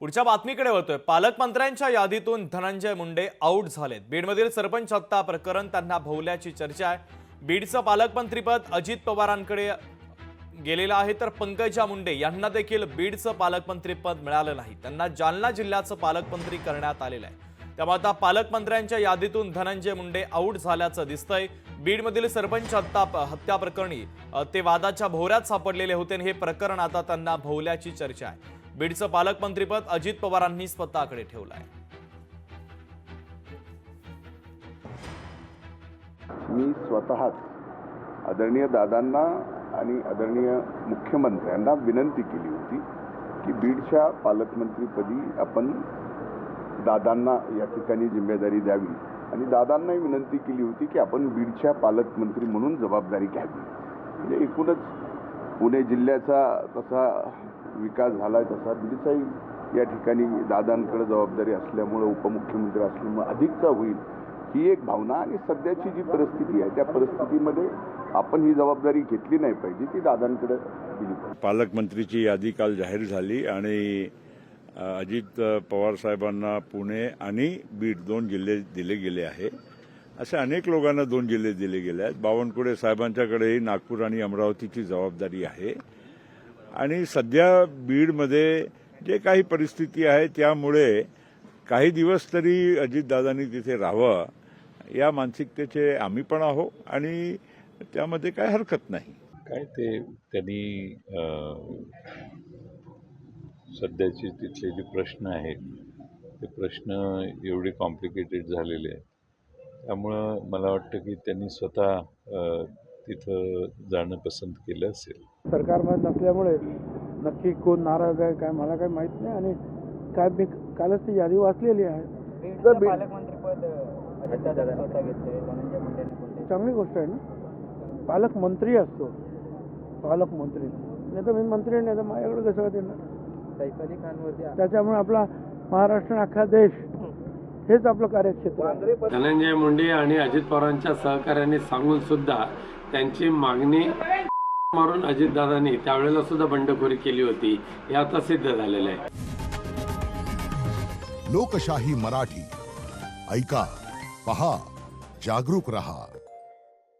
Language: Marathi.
पुढच्या बातमीकडे वळतोय। पालकमंत्र्यांच्या यादीतून धनंजय मुंडे आउट झालेत। बीडमधील सरपंच हत्या प्रकरण त्यांना भोवल्याची चर्चा आहे। बीडचं पालकमंत्रीपद अजित पवारांकडे गेलेलं आहे, तर पंकजा मुंडे यांना देखील बीडचं पालकमंत्रीपद मिळालं नाही। त्यांना जालना जिल्ह्याचं पालकमंत्री करण्यात आलेलं आहे। त्यामुळे आता पालकमंत्र्यांच्या यादीतून धनंजय मुंडे आउट झाल्याचं दिसतंय। बीडमधील सरपंच हत्या प्रकरणी ते वादाच्या भोवऱ्यात सापडलेले होते आणि हे प्रकरण आता त्यांना भोवल्याची चर्चा आहे। बीडचं पालकमंत्रीपद अजित पवारांनी स्वतःकडे ठेवलं आहे। मी स्वतःच आदरणीय दादांना आणि आदरणीय मुख्यमंत्र्यांना विनंती केली होती की बीडच्या पालकमंत्रीपदी आपण दादांना या ठिकाणी जिम्मेदारी द्यावी आणि दादांनाही विनंती केली होती की आपण बीडच्या पालकमंत्री म्हणून जबाबदारी घ्यावी। म्हणजे एकूणच पुणे जिल्ह्याचा तसा विकास झाला तसा बीडचाही या ठिकाणी दादांकडे जबाबदारी असल्यामुळे उपमुख्यमंत्री असल्यामुळे अधिकचा होईल ही एक भावना आणि सध्याची जी परिस्थिती आहे त्या परिस्थितीमध्ये आपण ही जबाबदारी घेतली नाही पाहिजे, ती दादांकडे दिली पाहिजे। पालकमंत्रीची यादी काल जाहीर झाली आणि अजित पवार साहेबांना पुणे आणि बीड 2 जिल्हे दिले गेले आहे। असे अनेक लोकांना 2 जिल्हे दिले गेले आहेत। बावनकुळे साहेबांच्याकडेही नागपूर आणि अमरावतीची जबाबदारी आहे आणि सध्या बीडमध्ये जे काही परिस्थिती आहे त्यामुळे काही दिवस तरी अजितदादांनी तिथे राहावं या मानसिकतेचे आम्ही पण आहो आणि त्यामध्ये काय हरकत नाही। काय ते त्यांनी सध्याचे तिथले जे प्रश्न आहेत ते प्रश्न एवढे कॉम्प्लिकेटेड झालेले आहेत, त्यामुळं मला वाटतं की त्यांनी स्वतः तिथं जाणं पसंत केलं असेल। सरकारमध्ये नसल्यामुळे नक्की कोण नाराज आहे काय मला काय माहीत नाही आणि काय मी कालच ती यादी वाचलेली आहे। पालकमंत्रीपद स्वतः घेतले धनंजय मुंडेंनी। चांगली गोष्ट आहे ना, पालकमंत्री असतो पालकमंत्री, नाही तर मी मंत्री नाही तर माझ्याकडे कसं देणार। सैफ अली खानवरती त्याच्यामुळे आपला महाराष्ट्र अख्खा देश हेच आपलं कार्यक्षेत्र आहे। धनंजय मुंडे आणि अजित पवारांच्या सहकार्याने सांगून सुद्धा त्यांची मागणी मारून अजितदादांनी त्यावेळेला सुद्धा बंडखोरी केली होती, हे आता सिद्ध झालेलं आहे। लोकशाही मराठी ऐका, पहा, जागरूक रहा।